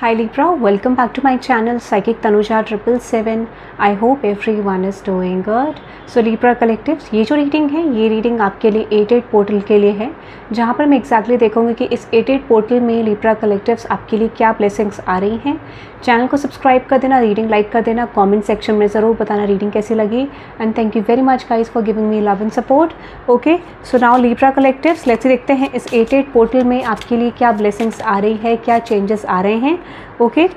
Hi Libra, welcome back to my channel Psychic Tanuja 777. I hope everyone is doing good. So Libra Collectives, ये जो reading है ये reading आपके लिए 88 portal के लिए है, जहाँ पर मैं एग्जैक्टली देखूंगी कि इस 88 पोर्टल में Libra Collectives आपके लिए क्या ब्लेसिंग्स आ रही हैं। चैनल को सब्सक्राइब कर देना, रीडिंग लाइक कर देना, कमेंट सेक्शन में ज़रूर बताना रीडिंग कैसी लगी। And thank you very much guys for giving me love and support. Okay, so now Libra Collectives, let's देखते हैं इस 88 पोर्टल में आपके लिए क्या ब्लेसिंग्स आ रही है, क्या चेंजेस आ रहे हैं। ओके,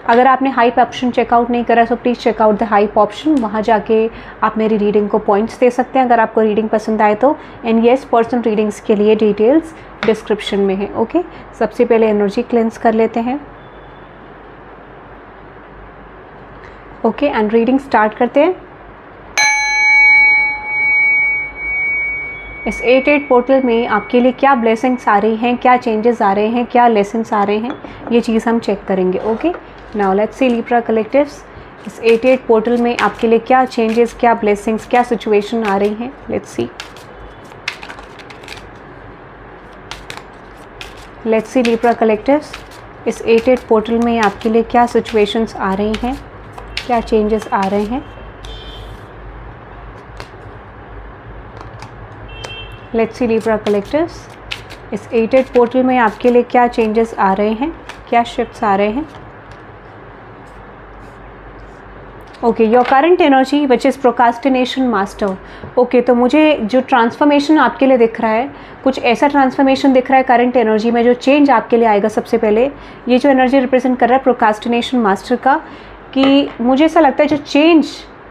अगर आपने हाइप ऑप्शन चेकआउट नहीं करा तो please checkout the hype option, वहाँ जाके आप मेरी रीडिंग को पॉइंट्स दे सकते हैं अगर आपको रीडिंग पसंद आए तो। एंड येस, पर्सनल रीडिंग्स के लिए डिटेल्स डिस्क्रिप्शन में है। ओके, सबसे पहले एनर्जी क्लेंस कर लेते हैं। ओके, एंड रीडिंग स्टार्ट करते हैं। इस 88 पोर्टल में आपके लिए क्या ब्लेसिंग्स आ रही हैं, क्या चेंजेस आ रहे हैं, क्या लेसन्स आ रहे हैं, ये चीज़ हम चेक करेंगे। Okay, now let's see Libra Collectives, इस 88 पोर्टल में आपके लिए क्या चेंजेस, क्या ब्लेसिंग्स, क्या सिचुएशन आ रही हैं। लेट्स सी Libra Collectives, इस 88 पोर्टल में आपके लिए क्या सिचुएशंस आ रही हैं, क्या चेंजेस आ रहे हैं। लेट्स सी Libra Collectives, इस 88 पोर्टल में आपके लिए क्या चेंजेस आ रहे हैं, क्या शिफ्ट्स आ रहे हैं। Okay, your current energy which is procrastination master. Okay, तो मुझे जो ट्रांसफॉर्मेशन आपके लिए दिख रहा है, कुछ ऐसा ट्रांसफॉर्मेशन दिख रहा है करंट एनर्जी में, जो चेंज आपके लिए आएगा। सबसे पहले ये जो एनर्जी रिप्रेजेंट कर रहा है प्रोकास्टिनेशन मास्टर का, कि मुझे ऐसा लगता है जो चेंज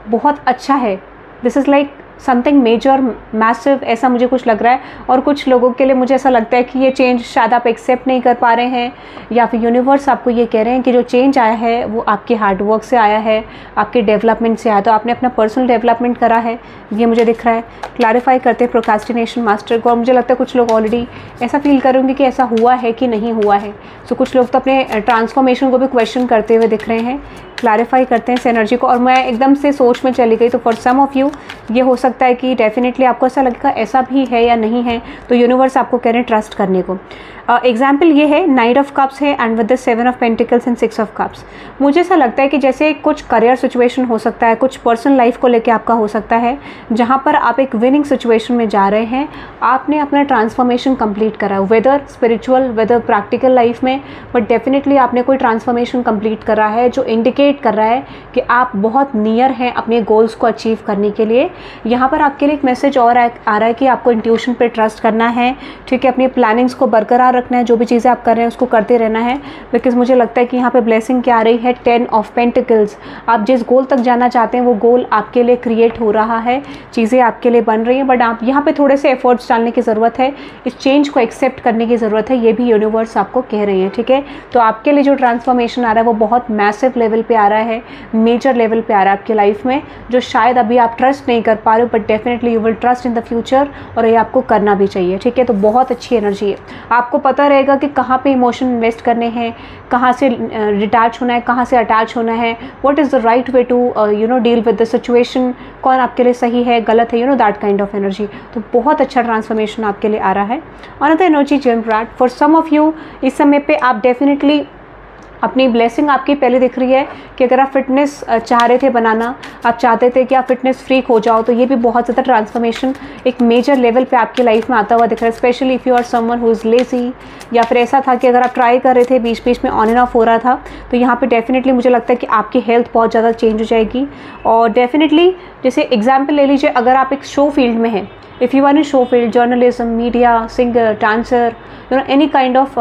बहुत अच्छा है, this is like something major massive, ऐसा मुझे कुछ लग रहा है। और कुछ लोगों के लिए मुझे ऐसा लगता है कि ये चेंज शायद आप एक्सेप्ट नहीं कर पा रहे हैं, या फिर यूनिवर्स आपको ये कह रहे हैं कि जो चेंज आया है वो आपके हार्डवर्क से आया है, आपके डेवलपमेंट से आया, तो आपने अपना पर्सनल डेवलपमेंट करा है, ये मुझे दिख रहा है। क्लैरिफाई करते हैं प्रोकास्टिनेशन मास्टर को, और मुझे लगता है कुछ लोग ऑलरेडी ऐसा फील करेंगे कि ऐसा हुआ है कि नहीं हुआ है। सो कुछ लोग तो अपने ट्रांसफॉर्मेशन को भी क्वेश्चन करते हुए दिख रहे हैं। क्लैरिफाई करते हैं इस एनर्जी को, और मैं एकदम से सोच में चली गई। तो फॉर सम ऑफ यू ये हो सकता है कि डेफिनेटली आपको ऐसा लगेगा ऐसा भी है या नहीं है, तो यूनिवर्स आपको कह रहे हैं ट्रस्ट करने को। एग्जाम्पल ये है, नाइट ऑफ कप्स है and with the 7 of pentacles and 6 of cups. मुझे ऐसा लगता है कि जैसे कुछ करियर सिचुएशन हो सकता है, कुछ पर्सनल लाइफ को लेके आपका हो सकता है, जहाँ पर आप एक विनिंग सिचुएशन में जा रहे हैं। आपने अपना ट्रांसफॉर्मेशन कंप्लीट करा, whether spiritual whether practical life में, बट डेफिनेटली आपने कोई ट्रांसफॉर्मेशन कंप्लीट करा है जो इंडिकेट कर रहा है कि आप बहुत नियर हैं अपने गोल्स को अचीव करने के लिए। यहाँ पर आपके लिए एक मैसेज और आ रहा है कि आपको इंट्यूशन पे ट्रस्ट करना है, ठीक है। अपनी प्लानिंग्स को बरकरार रखना है, जो भी चीज़ें आप कर रहे हैं उसको करते रहना है। बिकॉज मुझे लगता है कि यहाँ पे ब्लेसिंग क्या आ रही है, 10 ऑफ पेंटिकल्स। आप जिस गोल तक जाना चाहते हैं वो गोल आपके लिए क्रिएट हो रहा है, चीज़ें आपके लिए बन रही हैं, बट आप यहाँ पे थोड़े से एफर्ट्स डालने की ज़रूरत है, इस चेंज को एक्सेप्ट करने की ज़रूरत है। ये भी यूनिवर्स आपको कह रहे हैं, ठीक है। तो आपके लिए जो ट्रांसफॉर्मेशन आ रहा है वो बहुत मैसिव लेवल पे आ रहा है, मेजर लेवल पे आ रहा है आपकी लाइफ में, जो शायद अभी आप ट्रस्ट नहीं कर पा रहे हो, but definitely you will trust in the future, और ये आपको करना भी चाहिए, ठीक है। तो बहुत अच्छी एनर्जी है, आपको पता रहेगा कि कहाँ पे इमोशन इन्वेस्ट करने हैं, कहाँ से डिटैच होना है, कहाँ से अटैच होना है, what is the right way to deal with the situation, कौन आपके लिए सही है गलत है, दैट काइंड ऑफ एनर्जी। तो बहुत अच्छा ट्रांसफॉर्मेशन आपके लिए आ रहा है। Another energy generate, for some of you इस समय पे आप डेफिनेटली अपनी ब्लेसिंग आपकी पहले दिख रही है कि अगर आप फिटनेस चाह रहे थे बनाना, आप चाहते थे कि आप फिटनेस फ्रीक हो जाओ, तो ये भी बहुत ज़्यादा ट्रांसफॉर्मेशन एक मेजर लेवल पे आपकी लाइफ में आता हुआ दिख रहा है। Especially if you are someone who is lazy, या फिर ऐसा था कि अगर आप ट्राई कर रहे थे, बीच बीच में ऑन एंड ऑफ हो रहा था, तो यहाँ पे डेफिनेटली मुझे लगता है कि आपकी हेल्थ बहुत ज़्यादा चेंज हो जाएगी। और डेफिनेटली जैसे एग्जाम्पल ले लीजिए, अगर आप एक शो फील्ड में हैं, if you are in show field, journalism, media, singer, dancer, any kind of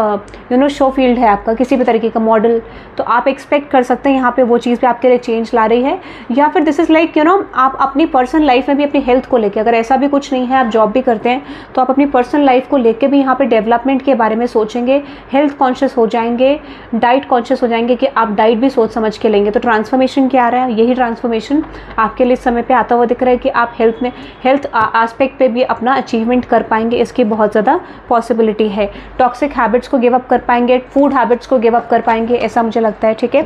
show field है आपका, किसी भी तरीके का मॉडल, तो आप एक्सपेक्ट कर सकते हैं यहाँ पे वो चीज़ भी आपके लिए चेंज ला रही है। या फिर दिस इज़ लाइक आप अपनी पर्सनल लाइफ में भी अपनी हेल्थ को लेके, अगर ऐसा भी कुछ नहीं है, आप जॉब भी करते हैं, तो आप अपनी पर्सनल लाइफ को लेके भी यहाँ पे डेवलपमेंट के बारे में सोचेंगे, हेल्थ कॉन्शियस हो जाएंगे, डाइट कॉन्शियस हो जाएंगे, कि आप डाइट भी सोच समझ के लेंगे। तो ट्रांसफॉर्मेशन क्या आ रहा है, यही ट्रांसफॉर्मेशन आपके लिए समय पे आता हुआ दिख रहा है कि आप हेल्थ एस्पेक्ट पे भी अपना अचीवमेंट कर पाएंगे, इसकी बहुत ज़्यादा पॉसिबिलिटी है। टॉक्सिक हैबिट्स को गिव अप कर पाएंगे, फूड हैबिट्स को गिव अप कर पाएंगे, ऐसा मुझे लगता है, ठीक है।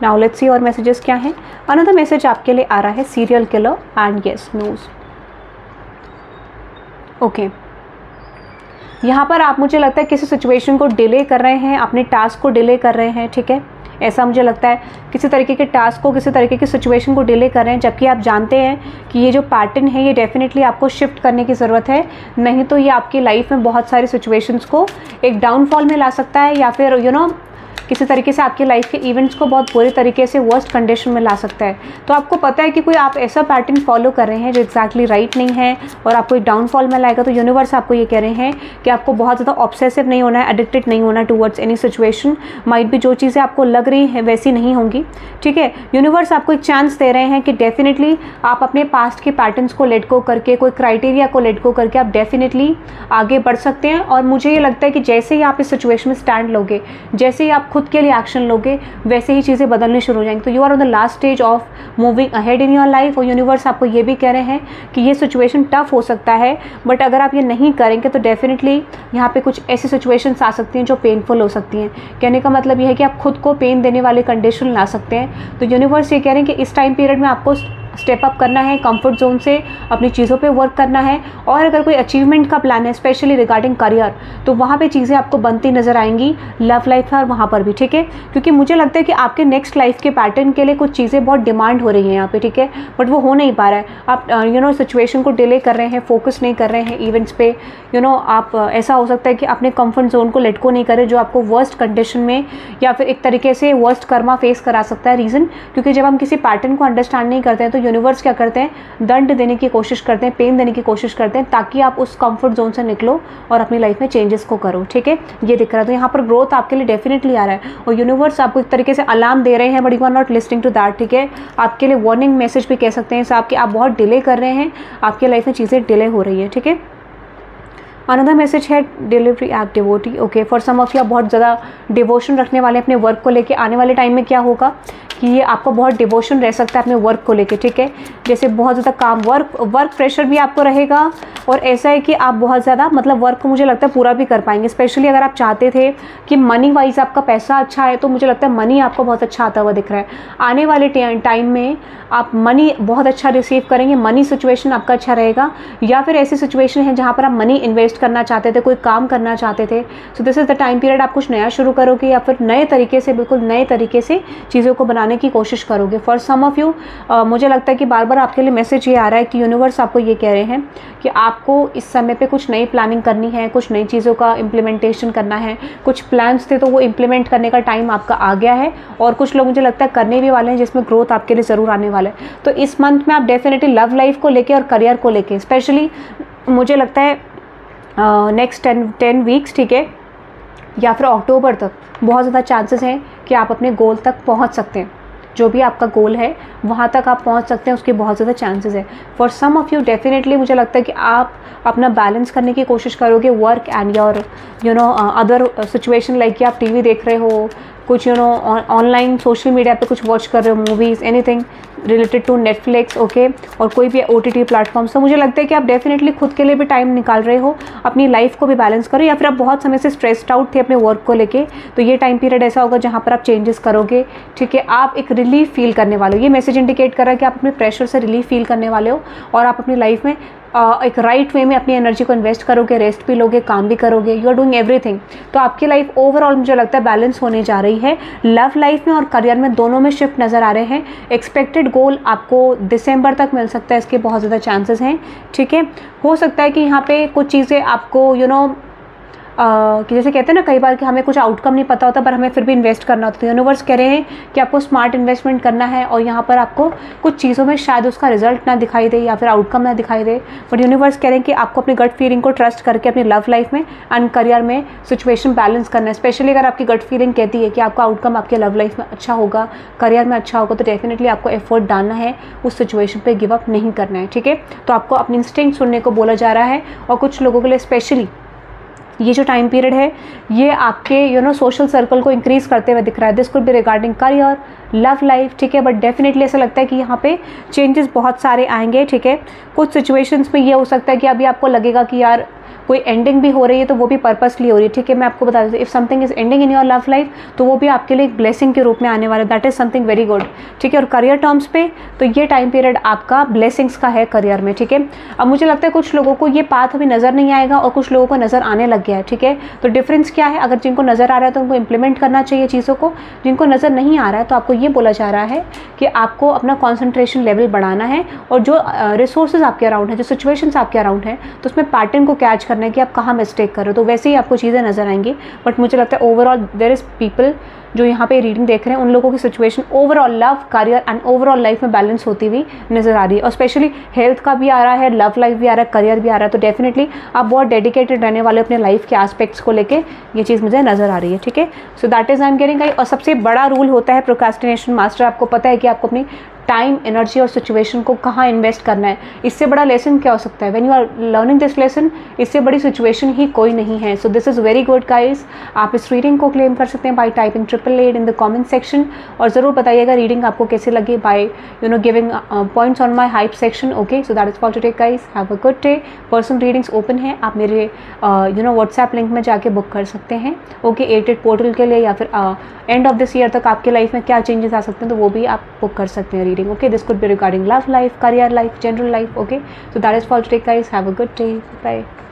नाउ लेट्स सी और मैसेजेस क्या हैं। अनदर मैसेज आपके लिए आ रहा है serial killer and yes news. Okay, यहाँ पर आप, मुझे लगता है किसी सिचुएशन को डिले कर रहे हैं, अपने टास्क को डिले कर रहे हैं, ठीक है, ऐसा मुझे लगता है। किसी तरीके के टास्क को, किसी तरीके की सिचुएशन को डिले कर रहे हैं, जबकि आप जानते हैं कि ये जो पैटर्न है ये डेफिनेटली आपको शिफ्ट करने की ज़रूरत है, नहीं तो ये आपकी लाइफ में बहुत सारी सिचुएशंस को एक डाउनफॉल में ला सकता है, या फिर किसी तरीके से आपकी लाइफ के इवेंट्स को बहुत बुरे तरीके से वर्स्ट कंडीशन में ला सकता है। तो आपको पता है कि कोई आप ऐसा पैटर्न फॉलो कर रहे हैं जो एग्जैक्टली राइट नहीं है और आपको एक डाउनफॉल में लाएगा, तो यूनिवर्स आपको ये कह रहे हैं कि आपको बहुत ज़्यादा ऑब्सेसिव नहीं होना है, एडिक्टेड नहीं होना टूवर्ड्स एनी सिचुएशन। माइट भी जो चीज़ें आपको लग रही हैं वैसी नहीं होंगी, ठीक है। यूनिवर्स आपको एक चांस दे रहे हैं कि डेफिनेटली आप अपने पास्ट के पैटर्न्स को लेट गो करके, कोई क्राइटेरिया को लेट गो करके आप डेफिनेटली आगे बढ़ सकते हैं। और मुझे ये लगता है कि जैसे ही आप इस सिचुएशन में स्टैंड लोगे, जैसे ही आप खुद के लिए एक्शन लोगे, वैसे ही चीज़ें बदलनी शुरू हो जाएंगी। तो you are on the last stage of moving ahead in your life. और यूनिवर्स आपको ये भी कह रहे हैं कि ये सिचुएशन टफ हो सकता है, बट अगर आप ये नहीं करेंगे तो डेफिनेटली यहाँ पे कुछ ऐसी सिचुएशंस आ सकती हैं जो पेनफुल हो सकती हैं। कहने का मतलब ये है कि आप खुद को पेन देने वाले कंडीशन ला सकते हैं। तो यूनिवर्स ये कह रहे हैं कि इस टाइम पीरियड में आपको स्टेप अप करना है, कंफर्ट जोन से अपनी चीज़ों पे वर्क करना है। और अगर कोई अचीवमेंट का प्लान है, स्पेशली रिगार्डिंग करियर, तो वहाँ पे चीज़ें आपको बनती नज़र आएंगी। लव लाइफ है और वहाँ पर भी, ठीक है, क्योंकि मुझे लगता है कि आपके नेक्स्ट लाइफ के पैटर्न के लिए कुछ चीज़ें बहुत डिमांड हो रही हैं यहाँ पे, ठीक है, बट वो हो नहीं पा रहा है। आप सिचुएशन को डिले कर रहे हैं, फोकस नहीं कर रहे हैं इवेंट्स पे। आप ऐसा हो सकता है कि अपने कंफर्ट जोन को लेट को नहीं करें, जो आपको वर्स्ट कंडीशन में या फिर एक तरीके से वर्स्ट कर्मा फेस करा सकता है। रीज़न क्योंकि जब हम किसी पैटर्न को अंडरस्टैंड नहीं करते हैं तो यूनिवर्स क्या करते हैं, दंड देने की कोशिश करते हैं, पेन देने की कोशिश करते हैं, ताकि आप उस कंफर्ट जोन से निकलो और अपनी लाइफ में चेंजेस को करो, ठीक है। ये दिख रहा है, तो यहाँ पर ग्रोथ आपके लिए डेफिनेटली आ रहा है और यूनिवर्स आपको एक तरीके से अलार्म दे रहे हैं, but you are not listening to that, ठीक है। आपके लिए वार्निंग मैसेज भी कह सकते हैं साहब कि आप बहुत डिले कर रहे हैं, आपकी लाइफ में चीज़ें डिले हो रही है, ठीक है। अनदर मैसेज है डिलीवरी ऐप डिवोटी। Okay, for some of you आप बहुत ज़्यादा डिवोशन रखने वाले हैं अपने वर्क को लेके। आने वाले टाइम में क्या होगा कि ये आपको बहुत डिवोशन रह सकता है अपने वर्क को लेके, ठीक है। जैसे बहुत ज़्यादा काम, वर्क प्रेशर भी आपको रहेगा और ऐसा है कि आप बहुत ज़्यादा वर्क को मुझे लगता है पूरा भी कर पाएंगे। स्पेशली अगर आप चाहते थे कि मनी वाइज आपका पैसा अच्छा है, तो मुझे लगता है मनी आपको बहुत अच्छा आता हुआ दिख रहा है। आने वाले टाइम में आप मनी बहुत अच्छा रिसीव करेंगे, मनी सिचुएशन आपका अच्छा रहेगा। या फिर ऐसी सिचुएशन है जहाँ पर आप मनी इन्वेस्ट करना चाहते थे, कोई काम करना चाहते थे, सो this is the time period आप कुछ नया शुरू करोगे या फिर नए तरीके से, बिल्कुल नए तरीके से चीज़ों को बनाने की कोशिश करोगे। फॉर सम ऑफ यू मुझे लगता है कि बार बार आपके लिए मैसेज ये आ रहा है कि यूनिवर्स आपको ये कह रहे हैं कि आपको इस समय पे कुछ नई प्लानिंग करनी है, कुछ नई चीज़ों का इम्प्लीमेंटेशन करना है। कुछ प्लान्स थे तो वो इम्प्लीमेंट करने का टाइम आपका आ गया है और कुछ लोग मुझे लगता है करने भी वाले हैं, जिसमें ग्रोथ आपके लिए ज़रूर आने वाला है। तो इस मंथ में आप डेफिनेटली लव लाइफ को लेके और करियर को लेके, स्पेशली मुझे लगता है नेक्स्ट 10 वीक्स, ठीक है, या फिर अक्टूबर तक बहुत ज़्यादा चांसेस हैं कि आप अपने गोल तक पहुंच सकते हैं। जो भी आपका गोल है वहाँ तक आप पहुँच सकते हैं, उसके बहुत ज़्यादा चांसेस है। For some of you definitely मुझे लगता है कि आप अपना बैलेंस करने की कोशिश करोगे, work and your other situation, like कि आप टीवी देख रहे हो, कुछ ऑनलाइन सोशल मीडिया पे कुछ वॉच कर रहे हो, movies, anything related to Netflix, okay, और कोई भी OTT प्लेटफॉर्म्स। तो मुझे लगता है कि आप डेफिनेटली खुद के लिए भी टाइम निकाल रहे हो, अपनी लाइफ को भी बैलेंस करो। या फिर आप बहुत समय से स्ट्रेस्ड आउट थे अपने वर्क को लेके, तो ये टाइम पीरियड ऐसा होगा जहाँ पर आप चेंजेस करोगे, ठीक है। आप एक रिलीफ फील करने वाले हो, ये मैसेज इंडिकेट कर रहा है कि आप अपने प्रेशर से रिलीफ फील करने वाले हो और आप अपनी लाइफ में एक राइट वे में अपनी एनर्जी को इन्वेस्ट करोगे, रेस्ट भी लोगे, काम भी करोगे, यू आर डूइंग एवरीथिंग। तो आपकी लाइफ ओवरऑल मुझे लगता है बैलेंस होने जा रही है। लव लाइफ में और करियर में दोनों में शिफ्ट नज़र आ रहे हैं। एक्सपेक्टेड गोल आपको दिसंबर तक मिल सकता है, इसके बहुत ज़्यादा चांसेस हैं, ठीक है। हो सकता है कि यहाँ पे कुछ चीज़ें आपको कि जैसे कहते हैं ना कई बार कि हमें कुछ आउटकम नहीं पता होता पर हमें फिर भी इन्वेस्ट करना होता है। यूनिवर्स कह रहे हैं कि आपको स्मार्ट इन्वेस्टमेंट करना है और यहाँ पर आपको कुछ चीज़ों में शायद उसका रिजल्ट ना दिखाई दे या फिर आउटकम ना दिखाई दे, बट यूनिवर्स कह रहे हैं कि आपको अपनी गट फीलिंग को ट्रस्ट करके अपनी लव लाइफ में एंड करियर में सिचुएशन बैलेंस करना है। स्पेशली अगर आपकी गट फीलिंग कहती है कि आपका आउटकम आपके लव लाइफ में अच्छा होगा, करियर में अच्छा होगा, तो डेफिनेटली आपको एफर्ट डालना है, उस सिचुएशन पर गिव अप नहीं करना है, ठीक है। तो आपको अपनी इंस्टिंक्ट सुनने को बोला जा रहा है और कुछ लोगों के लिए स्पेशली ये जो टाइम पीरियड है ये आपके सोशल सर्कल को इंक्रीज करते हुए दिख रहा है। This could be regarding career, love life, ठीक है, बट डेफिनेटली ऐसा लगता है कि यहाँ पे चेंजेस बहुत सारे आएंगे, ठीक है। कुछ सिचुएशंस में ये हो सकता है कि अभी आपको लगेगा कि यार कोई एंडिंग भी हो रही है तो वो भी पर्पसली हो रही है, ठीक है। मैं आपको बता देती हूँ, if something is ending in your love life तो वो भी आपके लिए एक ब्लेसिंग के रूप में आने वाला है, that is something very good, ठीक है। और करियर टर्म्स पे तो ये टाइम पीरियड आपका ब्लेसिंग्स का है करियर में, ठीक है। अब मुझे लगता है कुछ लोगों को ये पाथ अभी नज़र नहीं आएगा और कुछ लोगों को नज़र आने लग गया है, ठीक है। तो डिफरेंस क्या है, अगर जिनको नज़र आ रहा है तो उनको इंप्लीमेंट करना चाहिए चीज़ों को, जिनको नज़र नहीं आ रहा है तो आपको ये बोला जा रहा है कि आपको अपना कॉन्सेंट्रेशन लेवल बढ़ाना है और जो रिसोर्सेज आपके अराउंड है, जो सिचुएशंस आपके अराउंड है, तो उसमें पैटर्न को कैच करना है कि आप कहाँ मिस्टेक कर रहे हो, तो वैसे ही आपको चीज़ें नजर आएंगी। बट मुझे लगता है ओवरऑल देयर इज पीपल जो यहाँ पे रीडिंग देख रहे हैं, उन लोगों की situation overall love, career and overall life में बैलेंस होती हुई नजर आ रही है। और स्पेशली हेल्थ का भी आ रहा है, लव लाइफ भी आ रहा है, करियर भी आ रहा है, तो डेफिनेटली आप बहुत डेडिकेटेड रहने वाले अपने लाइफ के एस्पेक्ट्स को लेके, ये चीज़ मुझे नजर आ रही है, ठीक है। सो that is I am getting. और सबसे बड़ा रूल होता है प्रोक्रास्टिनेशन मास्टर, आपको पता है कि आपको अपनी टाइम, एनर्जी और सिचुएशन को कहाँ इन्वेस्ट करना है। इससे बड़ा लेसन क्या हो सकता है, when you are learning this lesson, इससे बड़ी सिचुएशन ही कोई नहीं है। So this is very good guys. आप इस रीडिंग को क्लेम कर सकते हैं by typing 888 in the comment section, और ज़रूर बताइएगा रीडिंग आपको कैसे लगी by giving points on my hype section. Okay, so that is for today guys, have a good day. Personal readings open है, आप मेरे व्हाट्सएप लिंक में जाके बुक कर सकते हैं, ओके। 88 पोर्टल के लिए, या फिर एंड ऑफ दिस ईयर तक आपके लाइफ में क्या चेंजेस आ सकते हैं तो वो भी आप बुक कर सकते हैं reading, okay. This could be regarding love life, career life, general life, okay. So that is for today guys, have a good day, bye.